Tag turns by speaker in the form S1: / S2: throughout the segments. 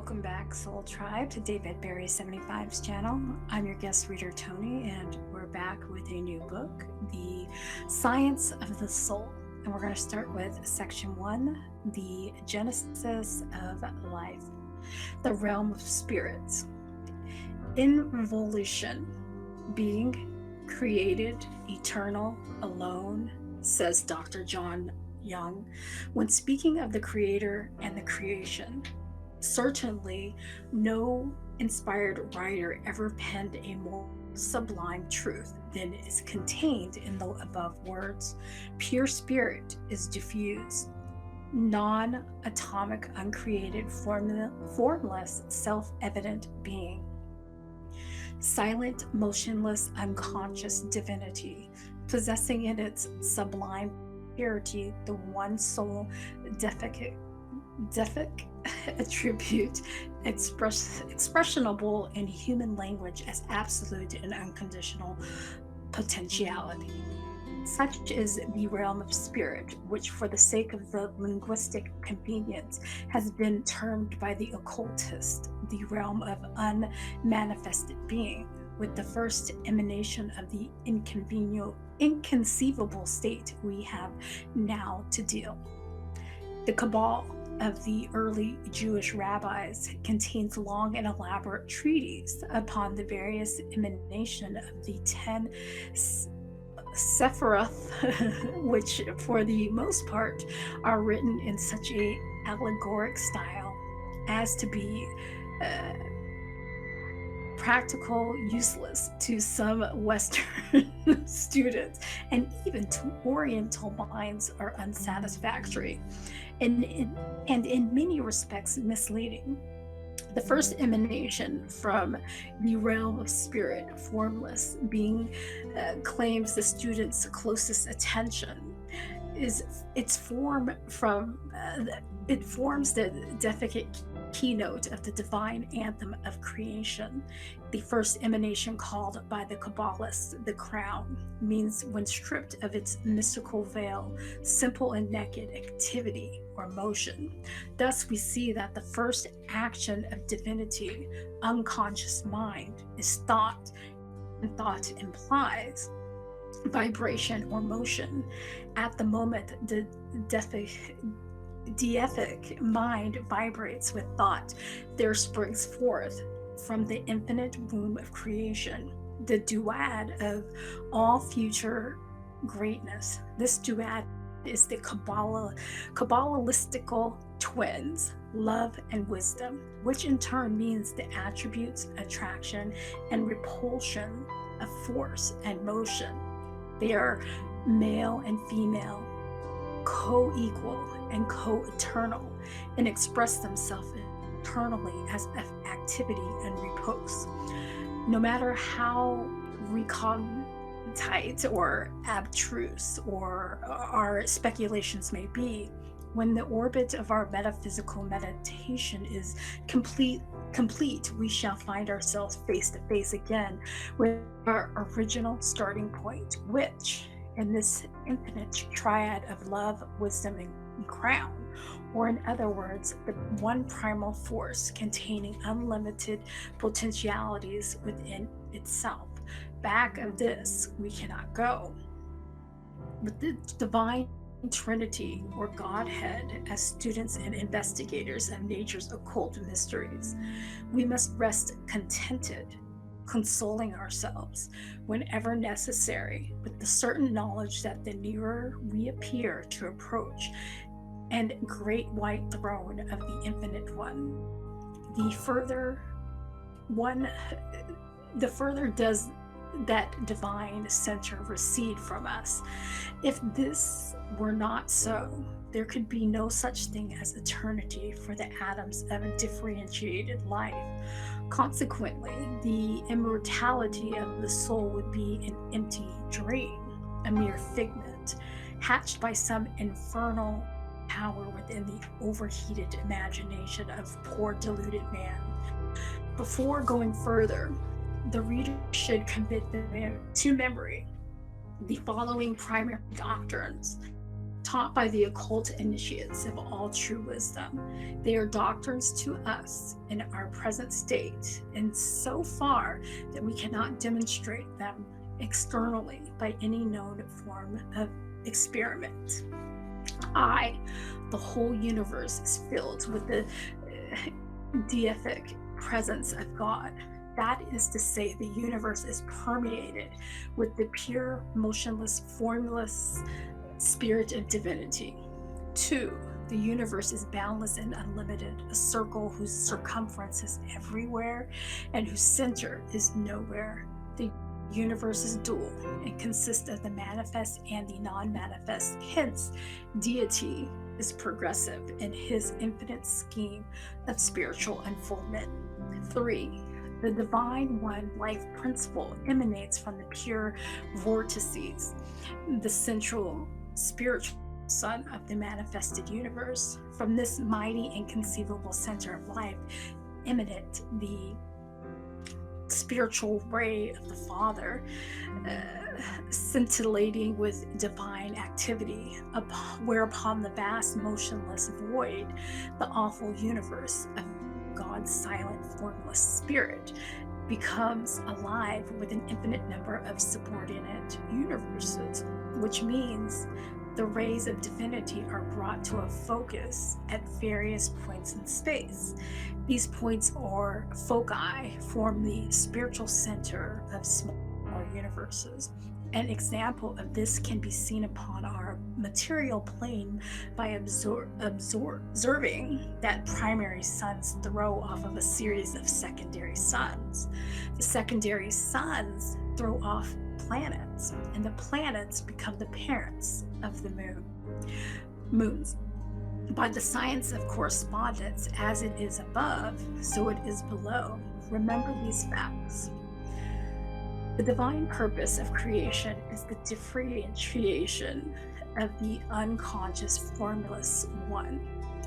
S1: Welcome back, Soul Tribe, to David Berry 75's channel. I'm your guest reader, Tony, and we're back with a new book, The Science of the Soul. And we're going to start with Section 1, The Genesis of Life, the Realm of Spirits. Involution, being created, eternal, alone, says Dr. John Young, when speaking of the Creator and the creation. Certainly, no inspired writer ever penned a more sublime truth than is contained in the above words. Pure spirit is diffused, non-atomic, uncreated, formless, self-evident being. Silent, motionless, unconscious divinity, possessing in its sublime purity the one sole deific attribute expressionable in human language as absolute and unconditional potentiality. Such is the realm of spirit, which for the sake of the linguistic convenience has been termed by the occultist the realm of unmanifested being, with the first emanation of the inconceivable state we have now to deal. The Cabal of the early Jewish rabbis contains long and elaborate treatises upon the various emanation of the 10 Sephiroth, which for the most part are written in such a allegoric style as to be practical useless to some Western students, and even to Oriental minds are unsatisfactory and in many respects misleading. The first emanation from the realm of spirit, formless being, claims the student's closest attention. It forms the deific keynote of the divine anthem of creation. The first emanation, called by the Kabbalists the crown, means when stripped of its mystical veil, simple and naked activity or motion. Thus we see that the first action of divinity, unconscious mind, is thought, and thought implies vibration or motion. At the moment the deific mind vibrates with thought, there springs forth from the infinite womb of creation the duad of all future greatness. This duad is the Kabbalistical twins, love and wisdom, which in turn means the attributes, attraction and repulsion of force and motion. They are male and female, co-equal and co-eternal, and express themselves eternally as activity and repose. No matter how recondite or abstruse or our speculations may be, when the orbit of our metaphysical meditation is complete, we shall find ourselves face to face again with our original starting point, which in this infinite triad of love, wisdom, and crown, or in other words, the one primal force containing unlimited potentialities within itself. Back of this we cannot go. With the divine Trinity or Godhead as students and investigators of nature's occult mysteries, we must rest contented, consoling ourselves whenever necessary with the certain knowledge that the nearer we appear to approach and great white throne of the infinite one, the further does that divine center recede from us. If this were not so, there could be no such thing as eternity for the atoms of a differentiated life. Consequently, the immortality of the soul would be an empty dream, a mere figment, hatched by some infernal power within the overheated imagination of poor deluded man. Before going further, the reader should commit to memory the following primary doctrines taught by the occult initiates of all true wisdom. They are doctrines to us in our present state, and so far that we cannot demonstrate them externally by any known form of experiment. The whole universe is filled with the deific presence of God. That is to say, the universe is permeated with the pure, motionless, formless spirit of divinity. 2. The universe is boundless and unlimited, a circle whose circumference is everywhere and whose center is nowhere. The universe is dual and consists of the manifest and the non-manifest. Hence, deity is progressive in his infinite scheme of spiritual unfoldment. 3. The divine one life principle emanates from the pure vortices, the central spiritual sun of the manifested universe. From this mighty inconceivable center of life emanate the spiritual ray of the Father, scintillating with divine activity, whereupon the vast motionless void, the awful universe of God's silent formless spirit, becomes alive with an infinite number of subordinate universes, which means the rays of divinity are brought to a focus at various points in space. These points or foci form the spiritual center of smaller universes. An example of this can be seen upon our material plane by observing that primary suns throw off of a series of secondary suns. The secondary suns throw off planets, and the planets become the parents of the moons. By the science of correspondence, as it is above, so it is below. Remember these facts. The divine purpose of creation is the differentiation of the unconscious formless one,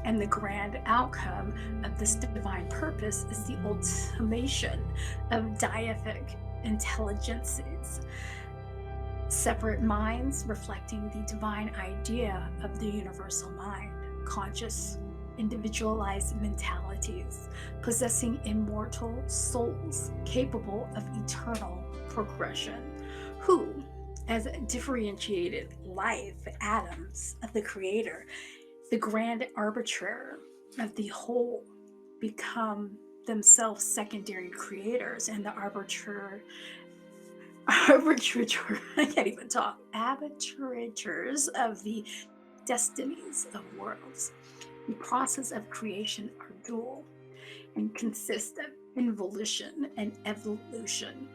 S1: and the grand outcome of this divine purpose is the ultimation of deific intelligences, separate minds reflecting the divine idea of the universal mind, conscious, individualized mentalities, possessing immortal souls capable of eternal progression, who, as differentiated life atoms of the Creator, the grand arbiter of the whole, become themselves secondary creators and the arbitrators of the destinies of worlds. The process of creation are dual and consist of involution and evolution.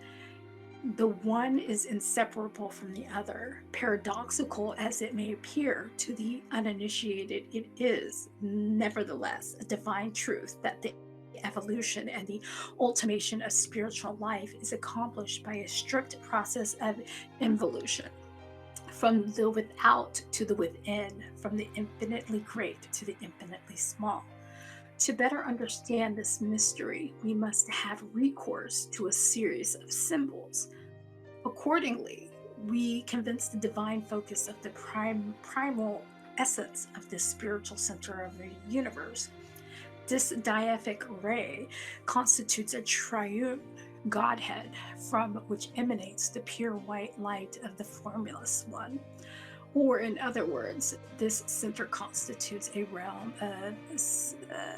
S1: The one is inseparable from the other. Paradoxical as it may appear to the uninitiated, it is, nevertheless, a divine truth that the evolution and the ultimation of spiritual life is accomplished by a strict process of involution, from the without to the within, from the infinitely great to the infinitely small. To better understand this mystery, we must have recourse to a series of symbols. Accordingly, we convince the divine focus of the primal essence of this spiritual center of the universe. This deific ray constitutes a triune Godhead from which emanates the pure white light of the formless one. Or in other words, this center constitutes a realm of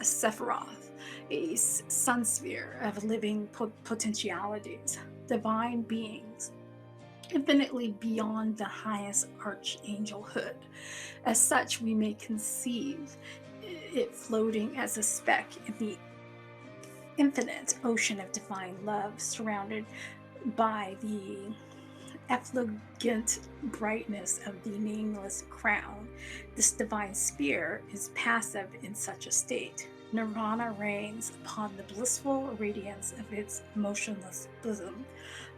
S1: Sephiroth, a sun sphere of living potentialities, divine beings, infinitely beyond the highest archangelhood. As such, we may conceive it floating as a speck in the infinite ocean of divine love, surrounded by the effulgent brightness of the nameless crown. This divine sphere is passive in such a state. Nirvana reigns upon the blissful radiance of its motionless bosom,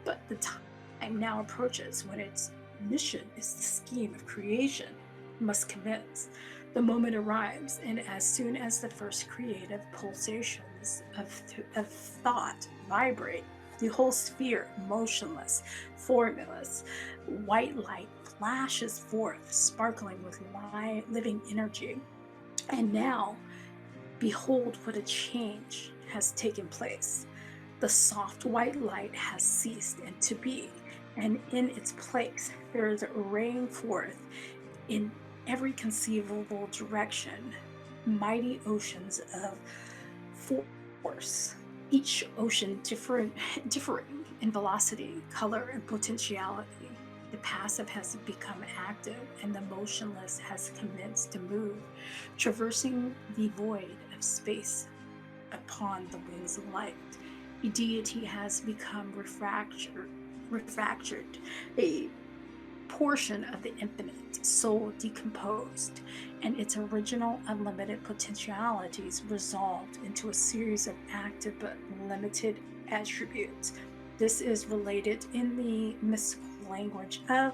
S1: but the time now approaches when its mission is the scheme of creation must commence. The moment arrives, and as soon as the first creative pulsations of thought vibrate, The whole sphere, motionless, formless, white light flashes forth, sparkling with living energy. And now, behold what a change has taken place. The soft white light has ceased and to be, and in its place there is raying forth in every conceivable direction mighty oceans of force, each ocean differing in velocity, color, and potentiality. The passive has become active, and the motionless has commenced to move, traversing the void of space upon the wings of light. A deity has become refractured, a portion of the infinite soul decomposed, and its original unlimited potentialities resolved into a series of active but limited attributes. This is related in the mystical language of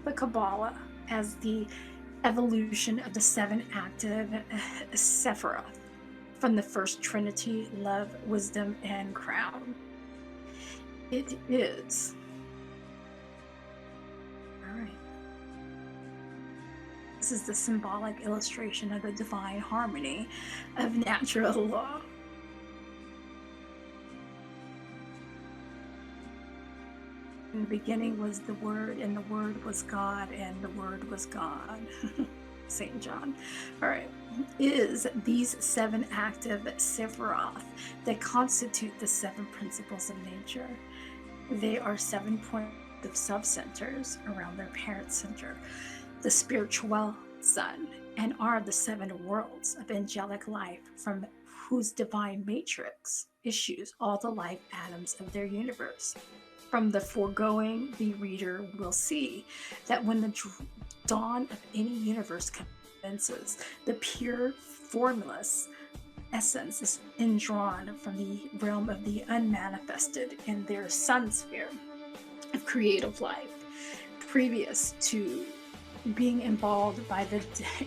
S1: the Kabbalah as the evolution of the seven active Sephiroth from the first Trinity, love, wisdom, and crown. It is. All right. This is the symbolic illustration of the divine harmony of natural law. In the beginning was the Word, and the Word was God, and the Word was God. St. John. All right. Is these seven active Sephiroth that constitute the seven principles of nature. They are 7 points of sub-centers around their parent center, the spiritual sun, and are the 7 worlds of angelic life from whose divine matrix issues all the life atoms of their universe. From the foregoing, the reader will see that when the dawn of any universe commences, the pure, formless essence is indrawn from the realm of the unmanifested in their sun sphere of creative life, previous to being involved by the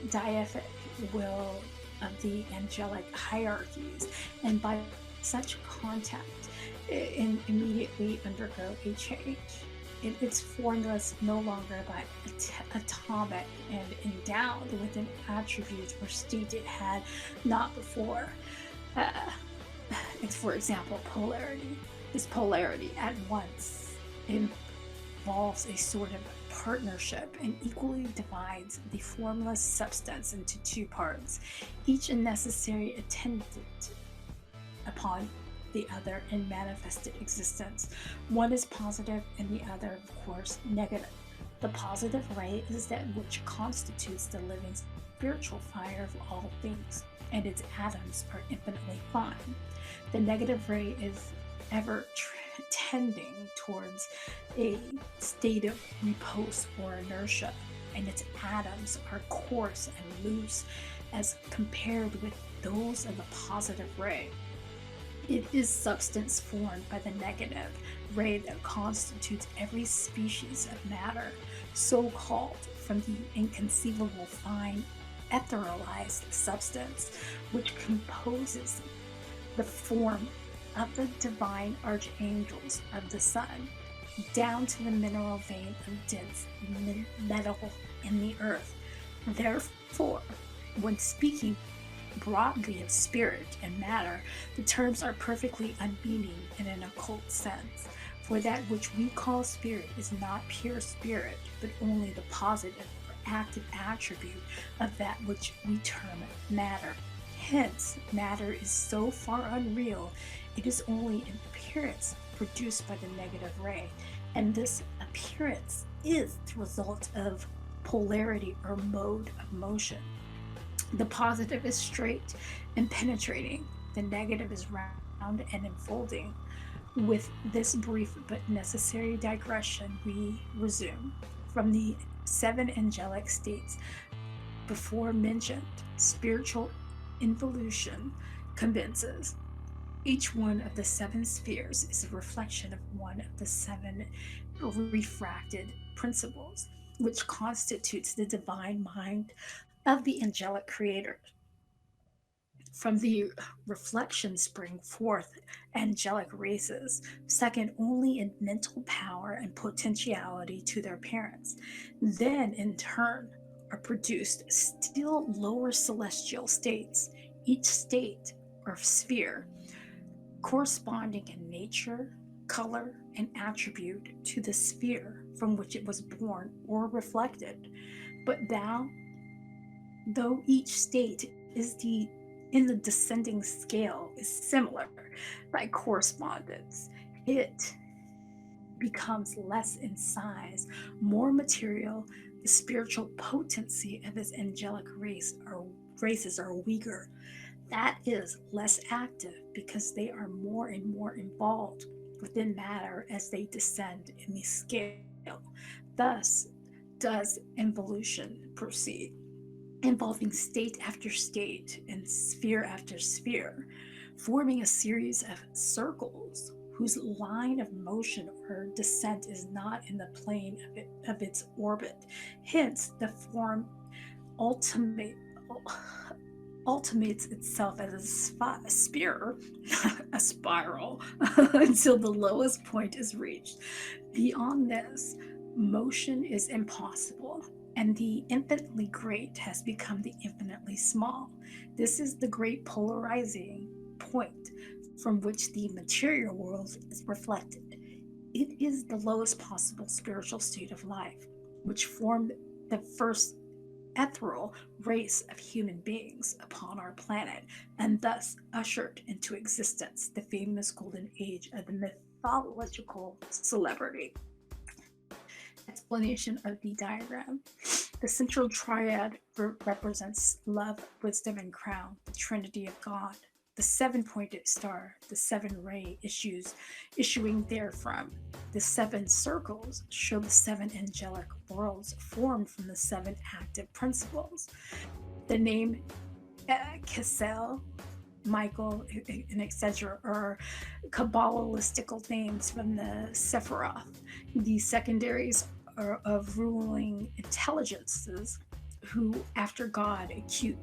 S1: deific will of the angelic hierarchies, and by such contact, immediately undergo a change. Its formulas no longer by atomic and endowed with an attribute or state it had not before. For example, polarity. This polarity at once involves a sort of partnership and equally divides the formless substance into 2 parts, each a necessary attendant upon the other in manifested existence. One is positive and the other, of course, negative. The positive ray is that which constitutes the living spiritual fire of all things, and its atoms are infinitely fine. The negative ray is ever tending towards a state of repose or inertia, and its atoms are coarse and loose as compared with those of the positive ray. It is substance formed by the negative ray that constitutes every species of matter, so called from the inconceivable fine etherealized substance which composes the form of the divine archangels of the sun, down to the mineral vein of dense metal in the earth. Therefore, when speaking broadly of spirit and matter, the terms are perfectly unmeaning in an occult sense, for that which we call spirit is not pure spirit, but only the positive or active attribute of that which we term matter. Hence, matter is so far unreal, it is only an appearance produced by the negative ray, and this appearance is the result of polarity or mode of motion. The positive is straight and penetrating, the negative is round and enfolding. With this brief but necessary digression, we resume. From the 7 angelic states before mentioned, spiritual involution commences. Each one of the 7 spheres is a reflection of one of the 7 refracted principles, which constitutes the divine mind of the angelic creator. From the reflection spring forth angelic races, second only in mental power and potentiality to their parents. Then, in turn, are produced still lower celestial states, each state or sphere corresponding in nature, color, and attribute to the sphere from which it was born or reflected. But though each state is in the descending scale is similar by correspondence, it becomes less in size, more material. The spiritual potency of its angelic races are weaker. That is less active because they are more and more involved within matter as they descend in the scale. Thus does involution proceed, involving state after state and sphere after sphere, forming a series of circles whose line of motion or descent is not in the plane of its orbit. Hence, the form ultimate, ultimates itself as a sphere, a spiral, until the lowest point is reached. Beyond this, motion is impossible, and the infinitely great has become the infinitely small. This is the great polarizing point from which the material world is reflected. It is the lowest possible spiritual state of life, which formed the first ethereal race of human beings upon our planet, and thus ushered into existence the famous golden age of the mythological celebrity. Explanation of the diagram. The central triad represents love, wisdom, and crown, the Trinity of God. The seven-pointed star, the seven ray issuing therefrom. The seven circles show the seven angelic worlds formed from the seven active principles. The name Kessel, Michael, and etc. are Kabbalistical names from the Sephiroth. The secondaries are of ruling intelligences who, after God, acute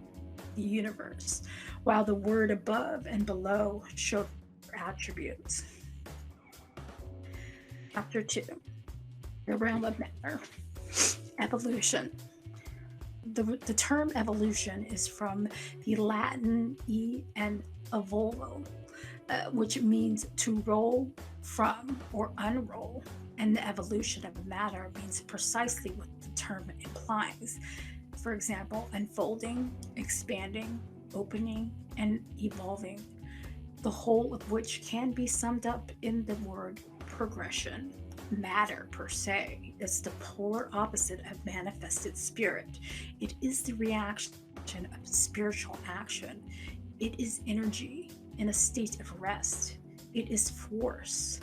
S1: the universe, while the word above and below show attributes. Chapter 2. The realm of matter. Evolution. The term evolution is from the Latin e and evolvo, which means to roll from or unroll, and the evolution of matter means precisely what the term implies. For example, unfolding, expanding, opening, and evolving, the whole of which can be summed up in the word progression. Matter, per se, is the polar opposite of manifested spirit. It is the reaction of spiritual action. It is energy in a state of rest. It is force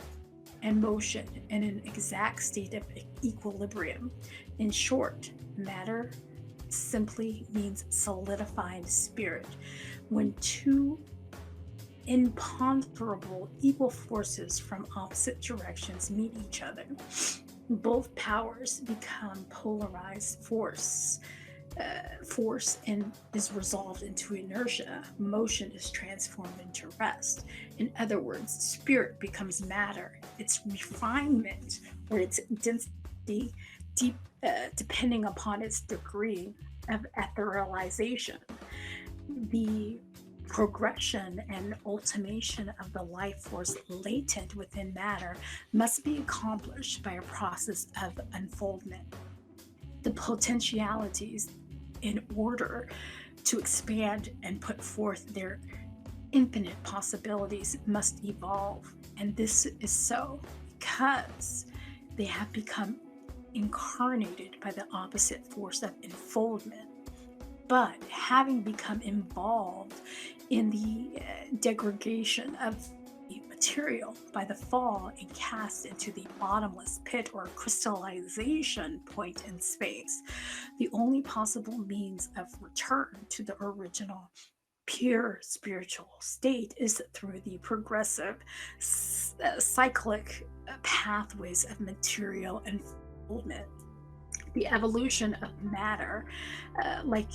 S1: and motion in an exact state of equilibrium. In short, matter simply means solidified spirit. When two imponderable equal forces from opposite directions meet each other, both powers become polarized force and is resolved into inertia. Motion is transformed into rest. In other words, spirit becomes matter. Its refinement or its density depending upon its degree of etherealization. The progression and ultimation of the life force latent within matter must be accomplished by a process of unfoldment. The potentialities, in order to expand and put forth their infinite possibilities, must evolve. And this is so because they have become incarnated by the opposite force of enfoldment. But having become involved in the degradation of the material by the fall and cast into the bottomless pit or crystallization point in space, the only possible means of return to the original pure spiritual state is through the progressive cyclic pathways of material unfoldment. The evolution of matter, like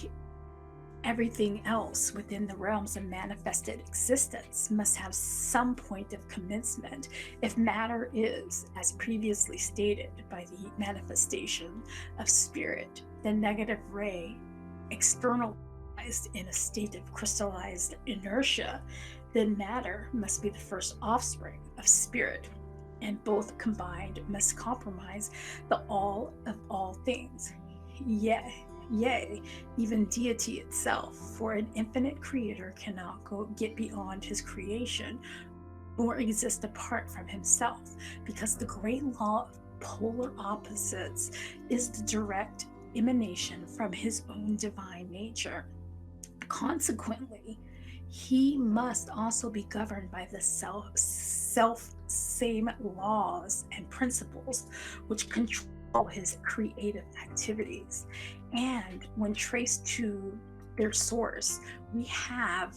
S1: Everything else within the realms of manifested existence must have some point of commencement. If matter is, as previously stated, by the manifestation of spirit, the negative ray externalized in a state of crystallized inertia, then matter must be the first offspring of spirit, and both combined must compromise the all of all things. Yea, even deity itself, for an infinite creator cannot get beyond his creation, nor exist apart from himself, because the great law of polar opposites is the direct emanation from his own divine nature. Consequently, he must also be governed by the self same laws and principles which control his creative activities. And when traced to their source, we have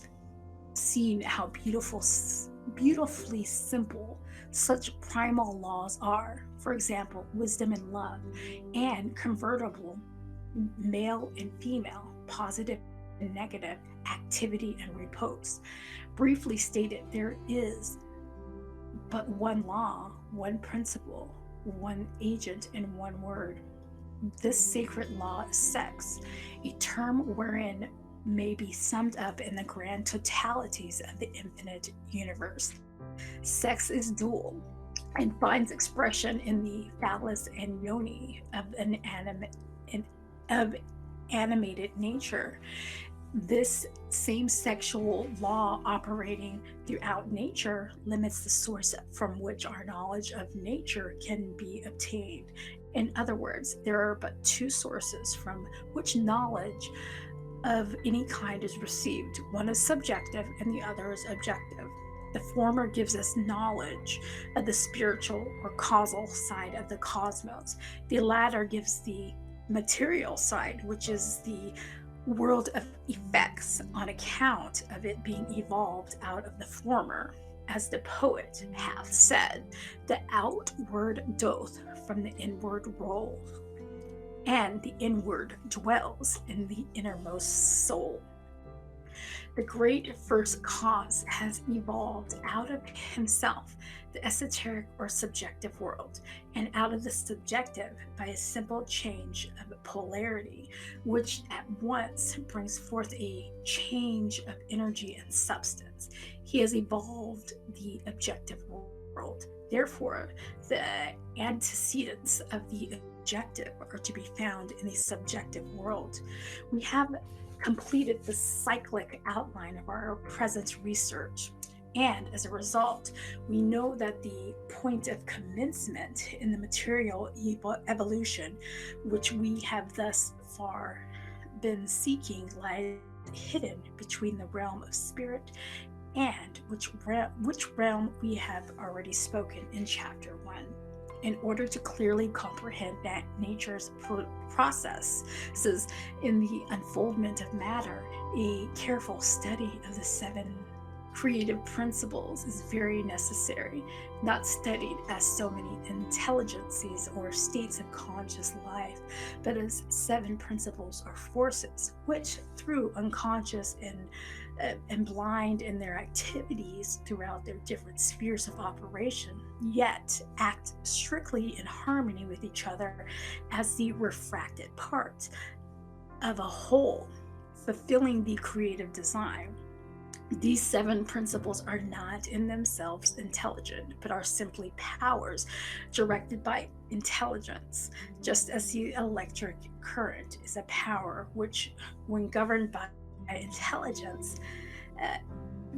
S1: seen how beautifully simple such primal laws are. For example, wisdom and love, and convertible male and female, positive and negative, activity and repose. Briefly stated, there is but one law, one principle, one agent, and one word. This sacred law is sex, a term wherein may be summed up in the grand totalities of the infinite universe. Sex is dual and finds expression in the phallus and yoni of animated nature. This same sexual law operating throughout nature limits the source from which our knowledge of nature can be obtained. In other words, there are but two sources from which knowledge of any kind is received. One is subjective and the other is objective. The former gives us knowledge of the spiritual or causal side of the cosmos. The latter gives the material side, which is the world of effects, on account of it being evolved out of the former. As the poet hath said, the outward doth from the inward roll, and the inward dwells in the innermost soul. The great first cause has evolved out of himself the esoteric or subjective world, and out of the subjective by a simple change of polarity, which at once brings forth a change of energy and substance. He has evolved the objective world. Therefore, the antecedents of the objective are to be found in the subjective world. We have completed the cyclic outline of our present research, and as a result, we know that the point of commencement in the material evolution, which we have thus far been seeking, lies hidden between the realm of spirit and which realm we have already spoken in chapter 1. In order to clearly comprehend that nature's processes in the unfoldment of matter, a careful study of the 7 creative principles is very necessary, not studied as so many intelligences or states of conscious life, but as 7 principles or forces, which through unconscious and blind in their activities throughout their different spheres of operation, yet act strictly in harmony with each other as the refracted part of a whole, fulfilling the creative design. These 7 principles are not in themselves intelligent, but are simply powers directed by intelligence, just as the electric current is a power which, when governed by intelligence,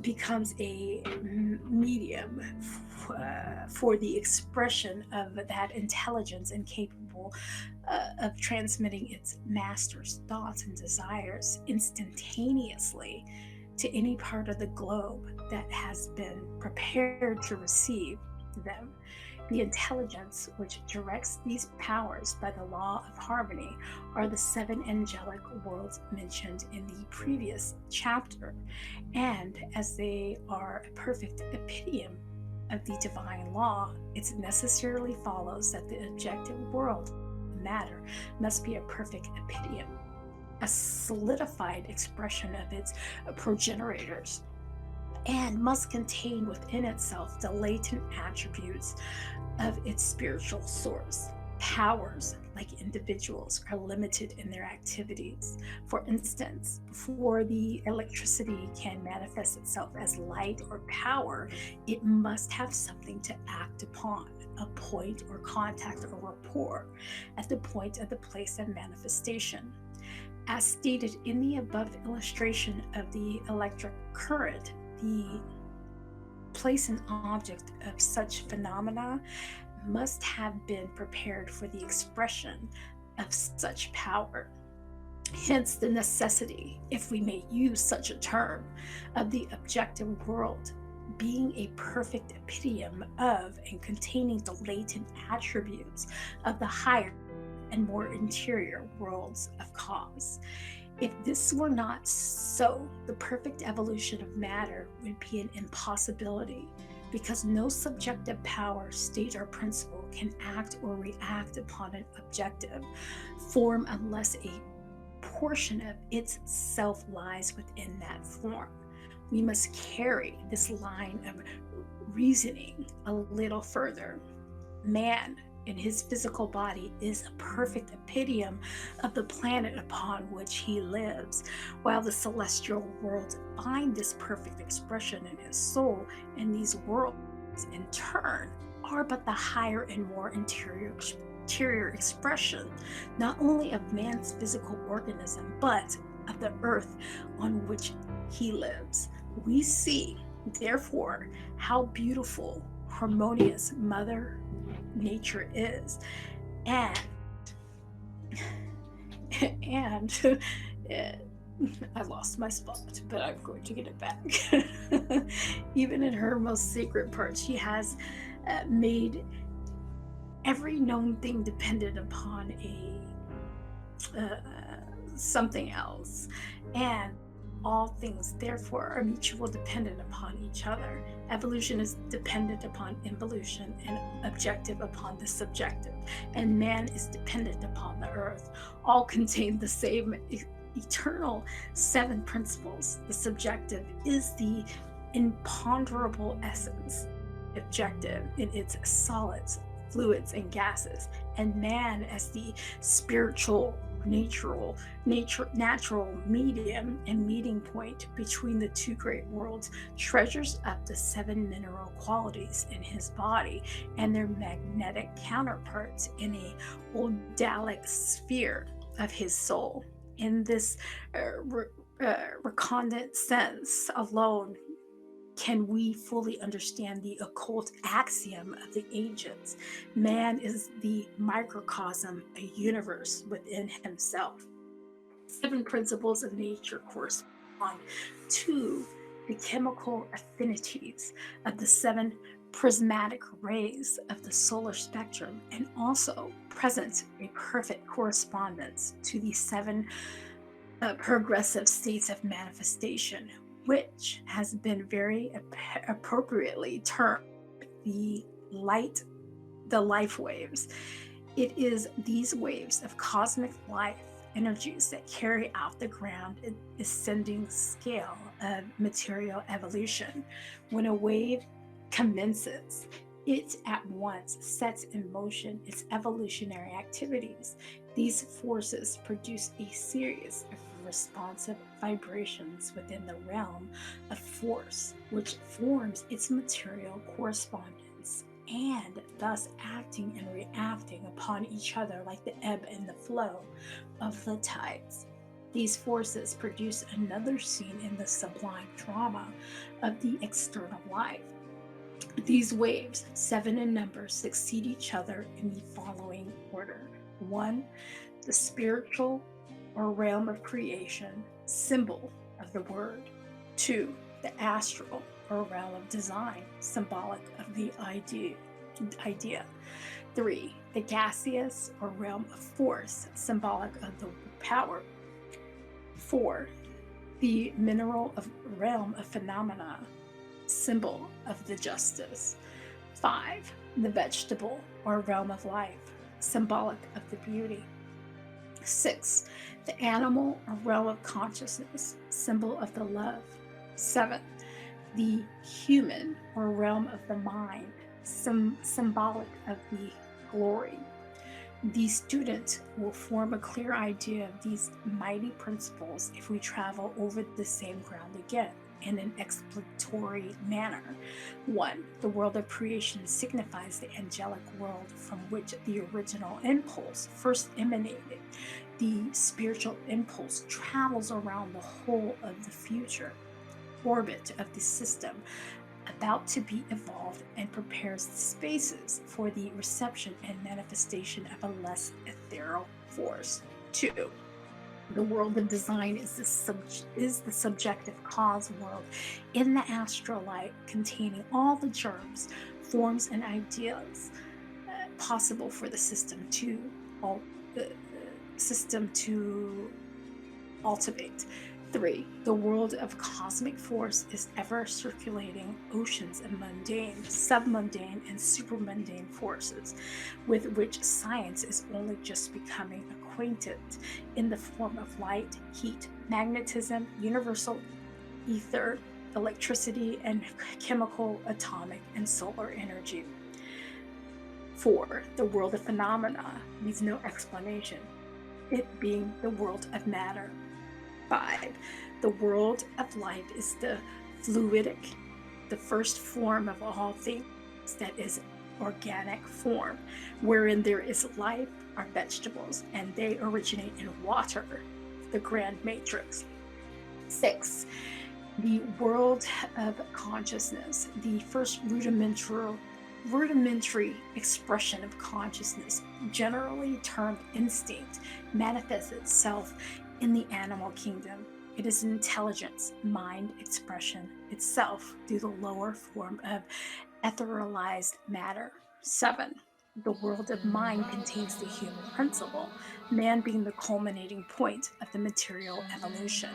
S1: becomes a medium for the expression of that intelligence, and capable of transmitting its master's thoughts and desires instantaneously to any part of the globe that has been prepared to receive them. The intelligence which directs these powers by the law of harmony are the 7 angelic worlds mentioned in the previous chapter, and as they are a perfect epitome of the divine law, it necessarily follows that the objective world, matter, must be a perfect epitome a solidified expression of its progenitors, and must contain within itself the latent attributes of its spiritual source. Powers, like individuals, are limited in their activities. For instance, before the electricity can manifest itself as light or power, it must have something to act upon, a point or contact or rapport at the point of the place of manifestation. As stated in the above illustration of the electric current, the place and object of such phenomena must have been prepared for the expression of such power. Hence the necessity, if we may use such a term, of the objective world being a perfect epitome of and containing the latent attributes of the higher and more interior worlds of cause. If this were not so, the perfect evolution of matter would be an impossibility, because no subjective power, state, or principle can act or react upon an objective form unless a portion of its self lies within that form. We must carry this line of reasoning a little further. Man, in his physical body, is a perfect epitome of the planet upon which he lives, while the celestial worlds find this perfect expression in his soul, and these worlds, in turn, are but the higher and more interior expression, not only of man's physical organism, but of the earth on which he lives. We see, therefore, how beautiful, harmonious Mother Nature is, and I lost my spot, but I'm going to get it back. Even in her most sacred parts, she has made every known thing dependent upon something else, and all things therefore are mutual dependent upon each other. Evolution is dependent upon involution, and objective upon the subjective, and man is dependent upon the earth. All contain the same eternal seven principles. The subjective is the imponderable essence, objective in its solids, fluids, and gases, and man as the spiritual natural medium and meeting point between the two great worlds, treasures up the seven mineral qualities in his body and their magnetic counterparts in a odalic sphere of his soul. In this recondite sense alone can we fully understand the occult axiom of the ancients. Man is the microcosm, a universe within himself. Seven principles of nature correspond to the chemical affinities of the seven prismatic rays of the solar spectrum, and also present a perfect correspondence to the seven progressive states of manifestation, which has been very appropriately termed the life waves. It is these waves of cosmic life energies that carry out the ground ascending scale of material evolution. When a wave commences, it at once sets in motion its evolutionary activities. These forces produce a series of responsive vibrations within the realm of force, which forms its material correspondence, and thus acting and reacting upon each other like the ebb and the flow of the tides. These forces produce another scene in the sublime drama of the external life. These waves, seven in number, succeed each other in the following order. 1. The spiritual or realm of creation, symbol of the word. 2. The astral or realm of design, symbolic of the idea. 3. The gaseous or realm of force, symbolic of the power. 4. The mineral realm of phenomena, symbol of the justice. 5. The vegetable or realm of life, symbolic of the beauty. 6. The animal or realm of consciousness, symbol of the love. 7. The human or realm of the mind, symbolic of the glory. The student will form a clear idea of these mighty principles if we travel over the same ground again in an exploratory manner. 1. The world of creation signifies the angelic world from which the original impulse first emanated. The spiritual impulse travels around the whole of the future orbit of the system about to be evolved and prepares the spaces for the reception and manifestation of a less ethereal force. 2. The world of design is the subjective cause world in the astral light, containing all the germs, forms, and ideas possible for the system to ultimate. 3. The world of cosmic force is ever circulating oceans of mundane, submundane, and supermundane forces, with which science is only just becoming acquainted, in the form of light, heat, magnetism, universal ether, electricity, and chemical, atomic, and solar energy. 4. The world of phenomena needs no explanation, it being the world of matter. 5. The world of light is the fluidic, the first form of all things that is organic form, wherein there is life, are vegetables, and they originate in water, the grand matrix. 6. The world of consciousness, the first rudimentary expression of consciousness, generally termed instinct, manifests itself in the animal kingdom. It is intelligence, mind expression itself through the lower form of etherealized matter. 7. The world of mind contains the human principle, man being the culminating point of the material evolution.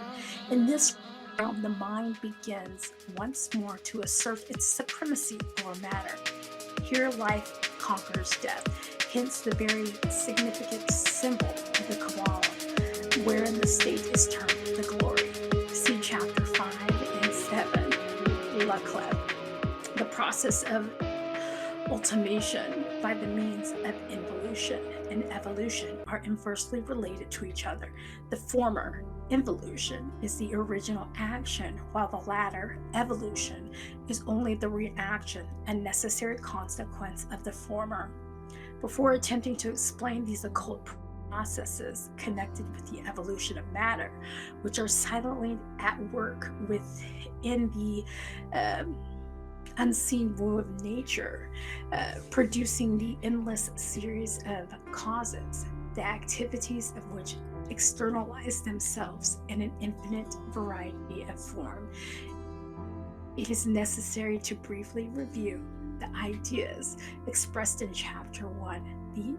S1: In this realm, the mind begins once more to assert its supremacy over matter. Here life conquers death, hence the very significant symbol of the Kabbalah, wherein the state is termed the glory. See chapter 5 and 7, Lacleb. The process of ultimation by the means of involution and evolution are inversely related to each other. The former, involution, is the original action, while the latter, evolution, is only the reaction and necessary consequence of the former. Before attempting to explain these occult processes connected with the evolution of matter, which are silently at work within the unseen womb of nature, producing the endless series of causes, the activities of which externalize themselves in an infinite variety of form. It is necessary to briefly review the ideas expressed in chapter 1, the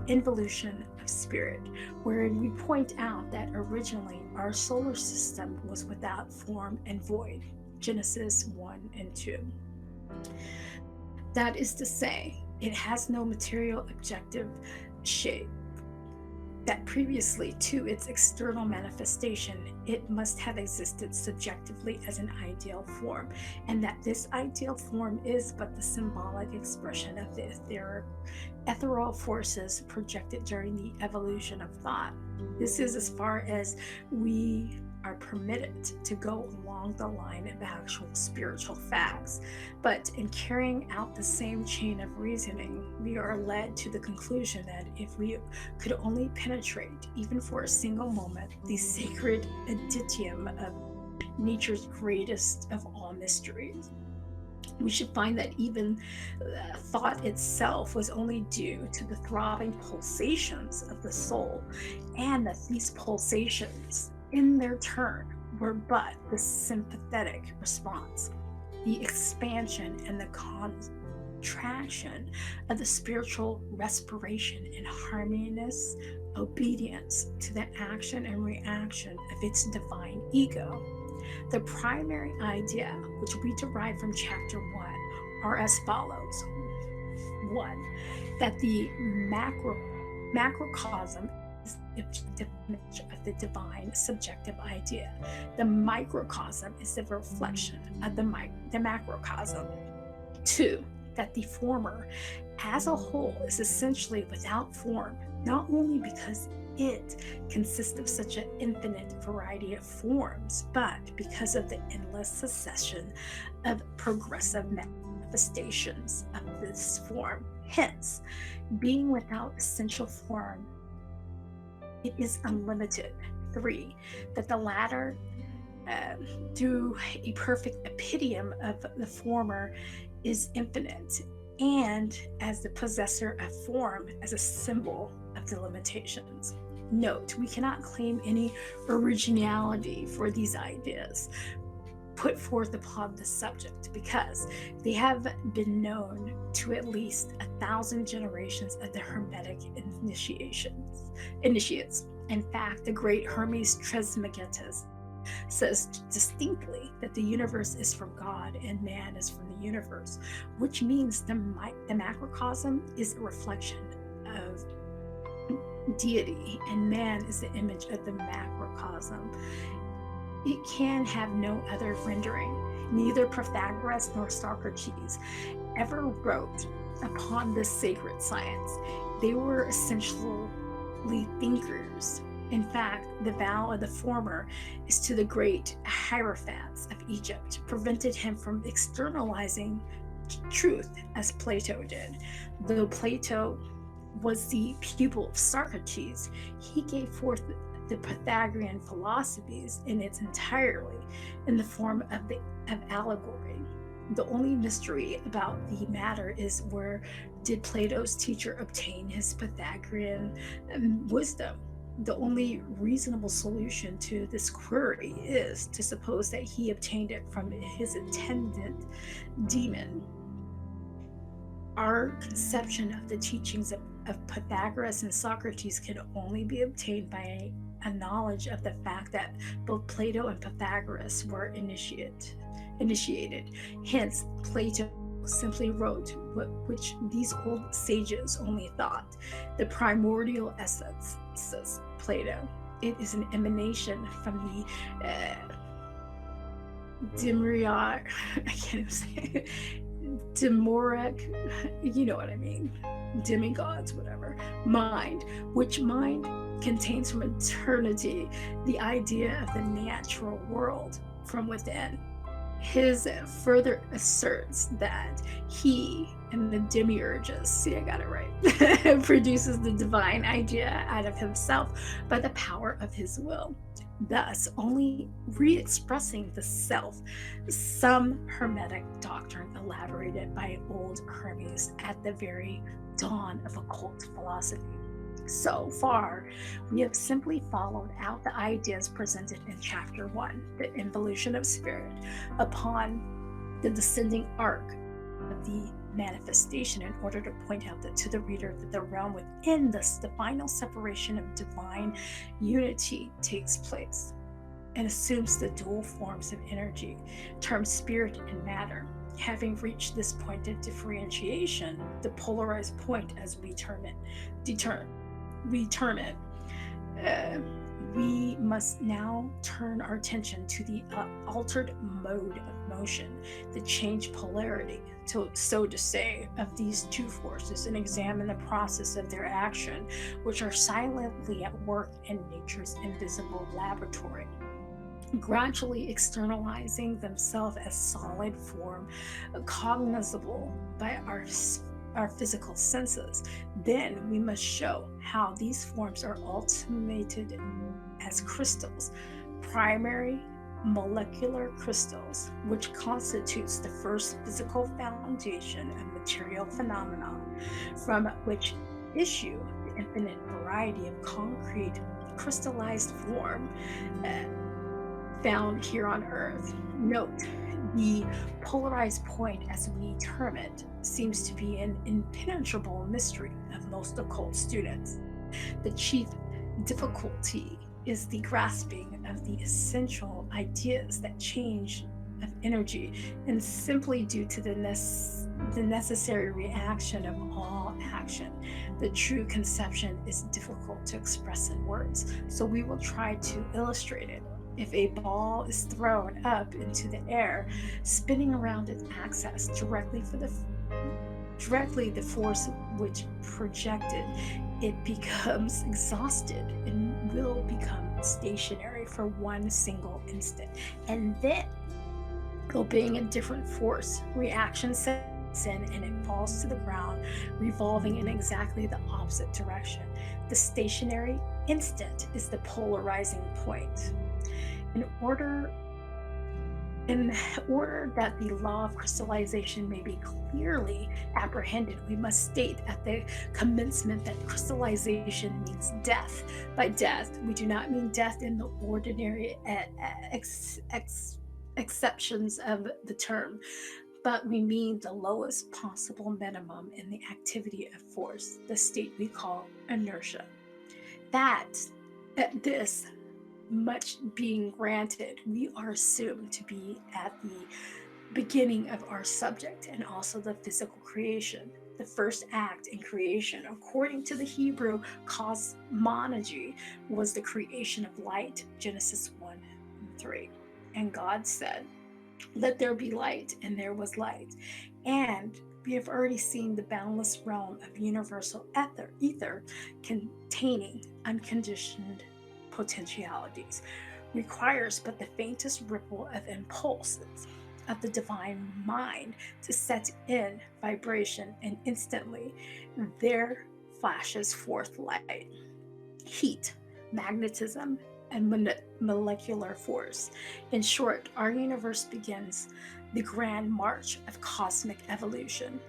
S1: involution of spirit, wherein we point out that originally our solar system was without form and void. Genesis 1 and 2. That is to say, it has no material objective shape, that previously to its external manifestation, it must have existed subjectively as an ideal form, and that this ideal form is but the symbolic expression of the ethereal forces projected during the evolution of thought. This is as far as we are permitted to go along the line of actual spiritual facts. But in carrying out the same chain of reasoning, we are led to the conclusion that if we could only penetrate, even for a single moment, the sacred adytium of nature's greatest of all mysteries, we should find that even thought itself was only due to the throbbing pulsations of the soul, and that these pulsations, in their turn, were but the sympathetic response, the expansion and the contraction of the spiritual respiration in harmonious obedience to the action and reaction of its divine ego. The primary idea which we derive from chapter 1 are as follows. 1. That the macrocosm is objective image of the divine subjective idea. The microcosm is the reflection of the macrocosm. 2, that the former as a whole is essentially without form, not only because it consists of such an infinite variety of forms, but because of the endless succession of progressive manifestations of this form. Hence, being without essential form, it is unlimited. 3, that the latter, through a perfect epitome of the former, is infinite, and as the possessor of form, as a symbol of the limitations. Note, we cannot claim any originality for these ideas put forth upon this subject, because they have been known to at least 1,000 generations of the Hermetic initiates. In fact, the great Hermes Trismegistus says distinctly that the universe is from God and man is from the universe, which means the macrocosm is a reflection of deity and man is the image of the macrocosm. It can have no other rendering. Neither Pythagoras nor Socrates ever wrote upon this sacred science. They were essentially thinkers. In fact, the vow of the former is to the great hierophants of Egypt, prevented him from externalizing truth as Plato did. Though Plato was the pupil of Socrates, he gave forth the Pythagorean philosophies in its entirety in the form of allegory. The only mystery about the matter is, where did Plato's teacher obtain his Pythagorean wisdom? The only reasonable solution to this query is to suppose that he obtained it from his attendant demon. Our conception of the teachings of Pythagoras and Socrates can only be obtained by a knowledge of the fact that both Plato and Pythagoras were initiated. Hence, Plato simply wrote which these old sages only thought, the primordial essence, says Plato. It is an emanation from the I can't even say it, demoric, you know what I mean, demigods, whatever, mind, which mind contains from eternity the idea of the natural world from within. His further asserts that he and the demiurges, see, I got it right, produces the divine idea out of himself by the power of his will, thus only re-expressing the self, some Hermetic doctrine elaborated by old Hermes at the very dawn of occult philosophy. So far, we have simply followed out the ideas presented in Chapter 1, the involution of spirit, upon the descending arc of the manifestation, in order to point out to the reader that the realm within this, the final separation of divine unity, takes place and assumes the dual forms of energy, termed spirit and matter. Having reached this point of differentiation, the polarized point, as we term it, we must now turn our attention to the altered mode of motion, the changed polarity, so to say, of these two forces, and examine the process of their action, which are silently at work in nature's invisible laboratory, gradually externalizing themselves as solid form, cognizable by our physical senses. Then we must show how these forms are ultimated as crystals, primary molecular crystals, which constitutes the first physical foundation of material phenomena, from which issue the infinite variety of concrete crystallized form found here on Earth. Note, the polarized point, as we term it, seems to be an impenetrable mystery of most occult students. The chief difficulty is the grasping of the essential ideas that change of energy, and simply due to the the necessary reaction of all action. The true conception is difficult to express in words, so we will try to illustrate it. If a ball is thrown up into the air, spinning around its axis directly the force which projected it becomes exhausted and will become stationary for one single instant, and then, obeying a different force, reaction sets in and it falls to the ground, revolving in exactly the opposite direction. The stationary instant is the polarizing point. In order in order that the law of crystallization may be clearly apprehended, we must state at the commencement that crystallization means death. By death, we do not mean death in the ordinary exceptions of the term, but we mean the lowest possible minimum in the activity of force, the state we call inertia. That at this much being granted, we are assumed to be at the beginning of our subject and also the physical creation. The first act in creation, according to the Hebrew cosmology, was the creation of light, Genesis 1:3. And God said, "Let there be light," and there was light. And we have already seen the boundless realm of universal ether containing unconditioned potentialities, requires but the faintest ripple of impulses of the divine mind to set in vibration, and instantly there flashes forth light, heat, magnetism, and molecular force. In short, our universe begins the grand march of cosmic evolution.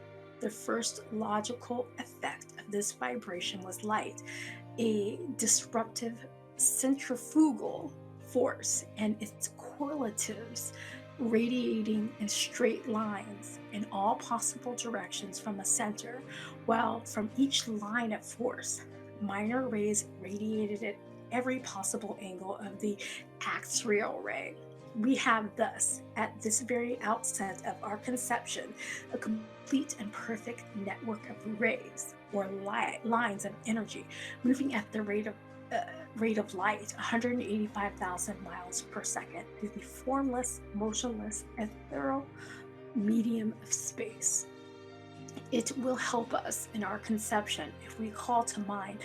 S1: The first logical effect of this vibration was light, a disruptive centrifugal force, and its correlatives radiating in straight lines in all possible directions from a center, while from each line of force, minor rays radiated at every possible angle of the axial ray. We have thus, at this very outset of our conception, a complete and perfect network of rays or lines of energy moving at the rate of light, 185,000 miles per second, through the formless, motionless, ethereal medium of space. It will help us in our conception if we call to mind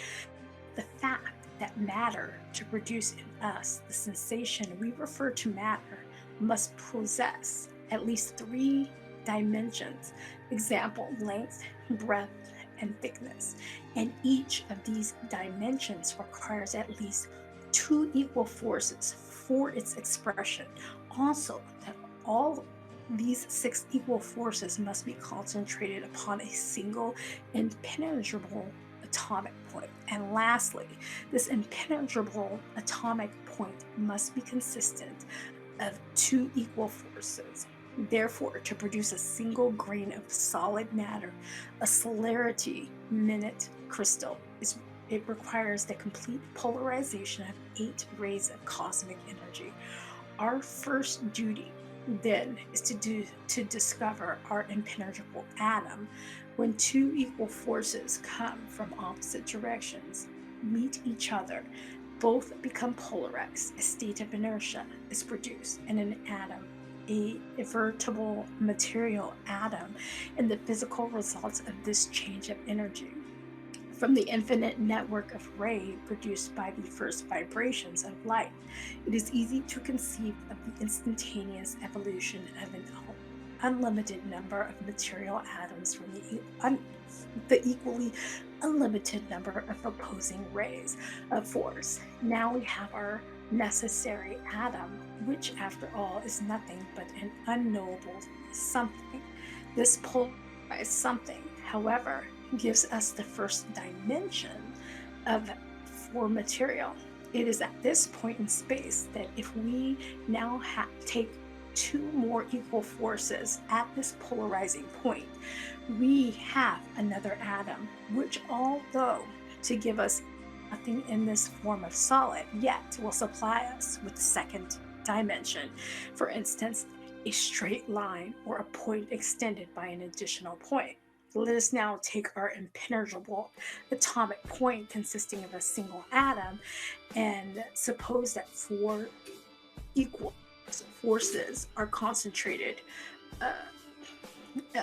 S1: the fact that matter, to produce in us the sensation we refer to matter, must possess at least 3 dimensions. Example, length, breadth, and thickness. And each of these dimensions requires at least 2 equal forces for its expression. Also, that all these 6 equal forces must be concentrated upon a single impenetrable atomic point. And lastly, this impenetrable atomic point must be consistent of 2 equal forces. Therefore, to produce a single grain of solid matter, a celerity minute crystal, it requires the complete polarization of 8 rays of cosmic energy. Our first duty then is to discover our impenetrable atom. When 2 equal forces come from opposite directions, meet each other, both become polarized. A state of inertia is produced in an atom, a veritable material atom, and the physical results of this change of energy. From the infinite network of ray produced by the first vibrations of light, it is easy to conceive of the instantaneous evolution of an unlimited number of material atoms from the equally unlimited number of opposing rays of force. Now we have our necessary atom, which after all is nothing but an unknowable something. This polarized something, however, gives us the first dimension for material. It is at this point in space that if we now take 2 more equal forces at this polarizing point, we have another atom, which, although to give us nothing in this form of solid, yet will supply us with the second dimension. For instance, a straight line or a point extended by an additional point. Let us now take our impenetrable atomic point consisting of a single atom and suppose that four equal forces are concentrated uh,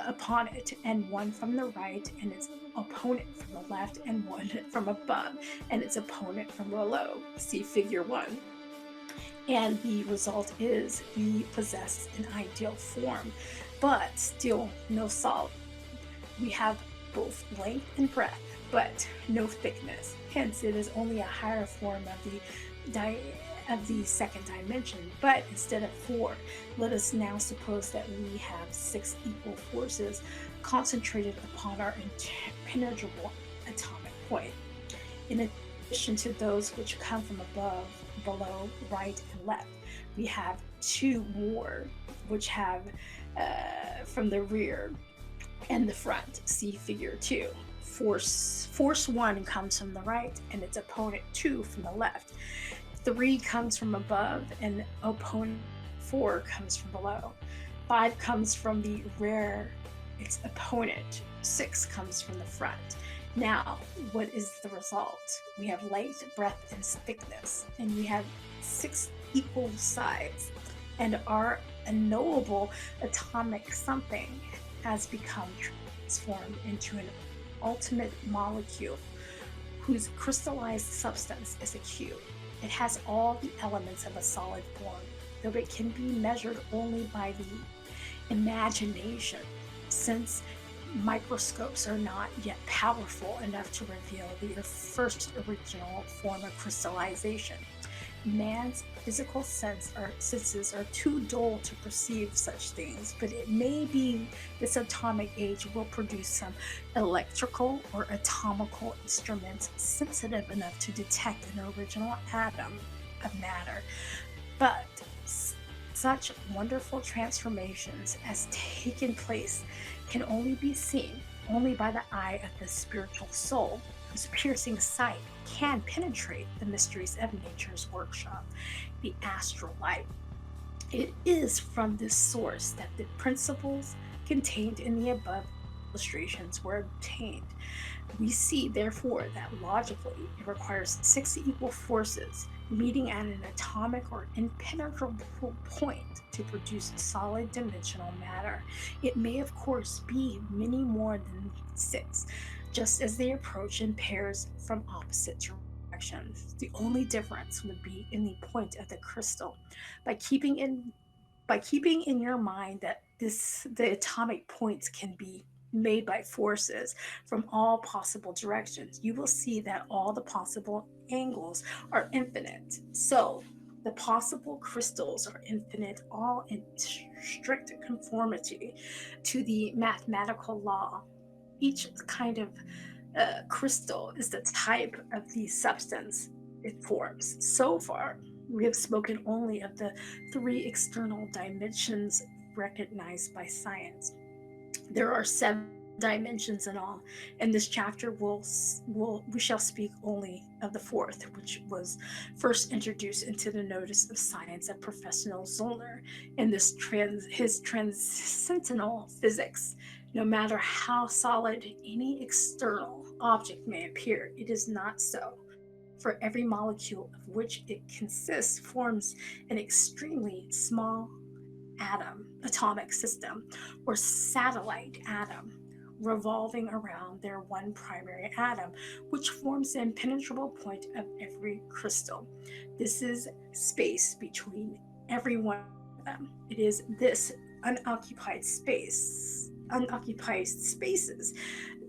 S1: upon it, and one from the right and its opponent from the left, and one from above and its opponent from below. See figure 1. And the result is we possess an ideal form, but still no solid. We have both length and breadth, but no thickness. Hence, it is only a higher form of the second dimension. But instead of 4, let us now suppose that we have 6 equal forces concentrated upon our impenetrable atomic point. In addition to those which come from above, below, right, and left, we have 2 more which have from the rear and the front. See figure 2. Force 1 comes from the right and its opponent 2 from the left. 3 comes from above and opponent 4 comes from below. 5 comes from the rear, its opponent 6 comes from the front. Now, what is the result? We have length, breadth, and thickness, and we have 6 equal sides, and our unknowable atomic something has become transformed into an ultimate molecule whose crystallized substance is a cube. It has all the elements of a solid form, though it can be measured only by the imagination, since microscopes are not yet powerful enough to reveal the first original form of crystallization. Man's physical senses are too dull to perceive such things, but it may be this atomic age will produce some electrical or atomical instruments sensitive enough to detect an original atom of matter. But such wonderful transformations as taken place can only be seen only by the eye of the spiritual soul, whose piercing sight can penetrate the mysteries of nature's workshop, the astral light. It is from this source that the principles contained in the above illustrations were obtained. We see, therefore, that logically it requires 6 equal forces meeting at an atomic or impenetrable point to produce solid dimensional matter. It may, of course, be many more than 6, just as they approach in pairs from opposite directions. The only difference would be in the point of the crystal. By keeping in your mind that the atomic points can be made by forces from all possible directions, you will see that all the possible angles are infinite. So the possible crystals are infinite, all in strict conformity to the mathematical law. Each kind of crystal is the type of the substance it forms. So far, we have spoken only of the 3 external dimensions recognized by science. There are 7 dimensions in all. In this chapter, we shall speak only of the 4th, which was first introduced into the notice of science of Professor Zollner in his transcendental physics. No matter how solid any external object may appear, it is not so. For every molecule of which it consists forms an extremely small atomic system, or satellite atom, revolving around their one primary atom, which forms the impenetrable point of every crystal. This is space between every one of them. It is this unoccupied spaces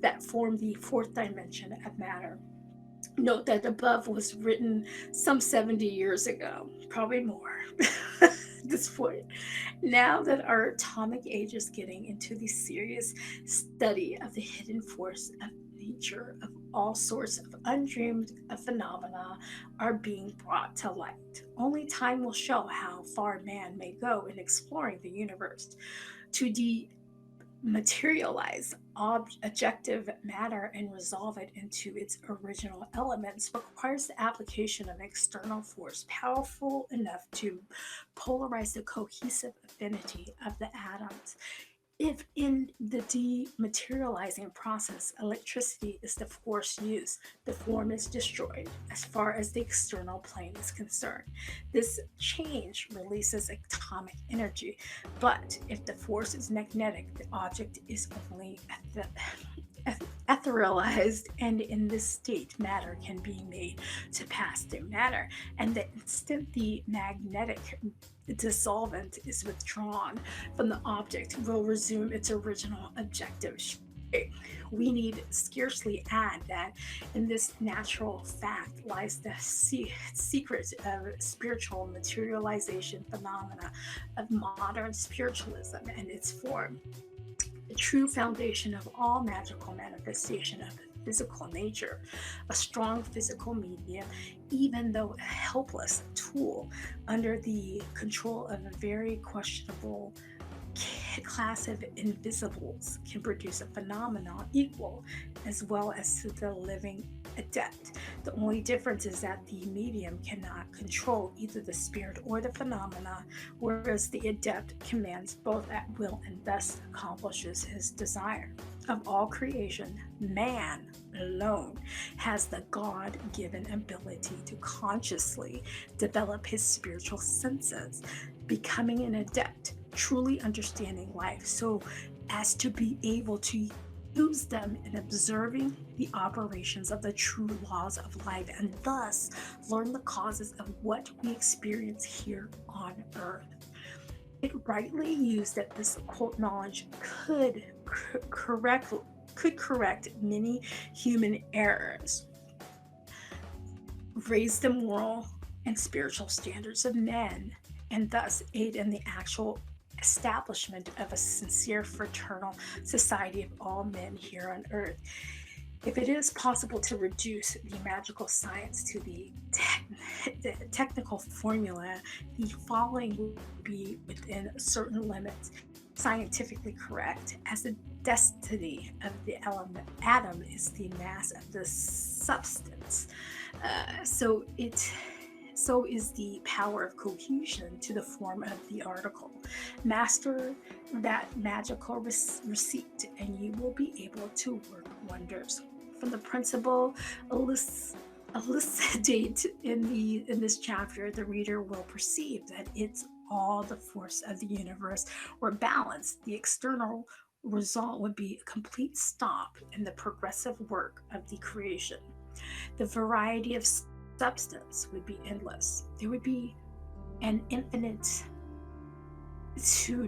S1: that form the 4th dimension of matter. Note that above was written some 70 years ago, probably more. This point. Now that our atomic age is getting into the serious study of the hidden force of nature, of all sorts of undreamed phenomena are being brought to light. Only time will show how far man may go in exploring the universe. To dematerialize objective matter and resolve it into its original elements requires the application of external force powerful enough to polarize the cohesive affinity of the atoms. If in the dematerializing process electricity is the force used, the form is destroyed as far as the external plane is concerned. This change releases atomic energy, but if the force is magnetic, the object is only etherealized, and in this state, matter can be made to pass through matter. And the instant the magnetic dissolvent is withdrawn from the object, will resume its original objective shape. We need scarcely add that in this natural fact lies the secret of spiritual materialization phenomena of modern spiritualism and its form. The true foundation of all magical manifestation of the physical nature, a strong physical medium, even though a helpless tool under the control of a very questionable class of invisibles, can produce a phenomenon equal as well as to the living adept. The only difference is that the medium cannot control either the spirit or the phenomena, whereas the adept commands both at will and thus accomplishes his desire. Of all creation, man alone has the God given ability to consciously develop his spiritual senses, becoming an adept, truly understanding life so as to be able to use them in observing the operations of the true laws of life and thus learn the causes of what we experience here on earth. It rightly used that this occult knowledge could correct many human errors, raise the moral and spiritual standards of men, and thus aid in the actual establishment of a sincere fraternal society of all men here on earth. If it is possible to reduce the magical science to the technical formula, the following will be within certain limits scientifically correct, as the density of the atom is the mass of the substance. So is the power of cohesion to the form of the article. Master that magical receipt, and you will be able to work wonders. From the principle elucidate in this chapter, the reader will perceive that it's all the force of the universe were balanced. The external result would be a complete stop in the progressive work of the creation. The variety of substance would be endless. There would be an infinitude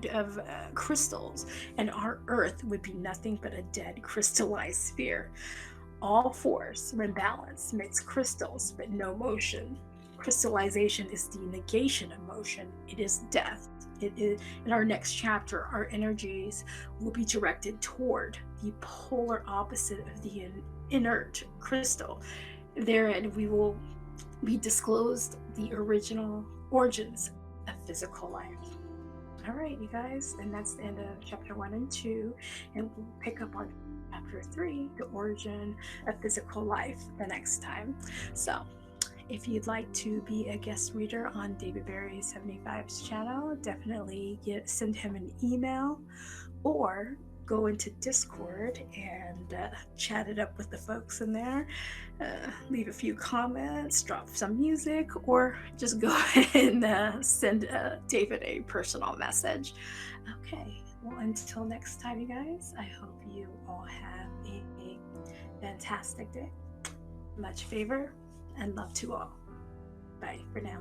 S1: of crystals, and our earth would be nothing but a dead crystallized sphere. All force, when balanced, makes crystals, but no motion. Crystallization is the negation of motion. It is death. It is, in our next chapter, our energies will be directed toward the polar opposite of the inert crystal. Therein, we will be disclosed the original origins of physical life. All right, you guys, and that's the end of chapter 1 and 2, and we'll pick up on chapter 3, the origin of physical life, the next time. So if you'd like to be a guest reader on David Berry 75's channel, definitely send him an email or go into Discord and chat it up with the folks in there. Leave a few comments, drop some music, or just go ahead and send David a personal message. Okay, well, until next time, you guys, I hope you all have a fantastic day. Much favor and love to all. Bye for now.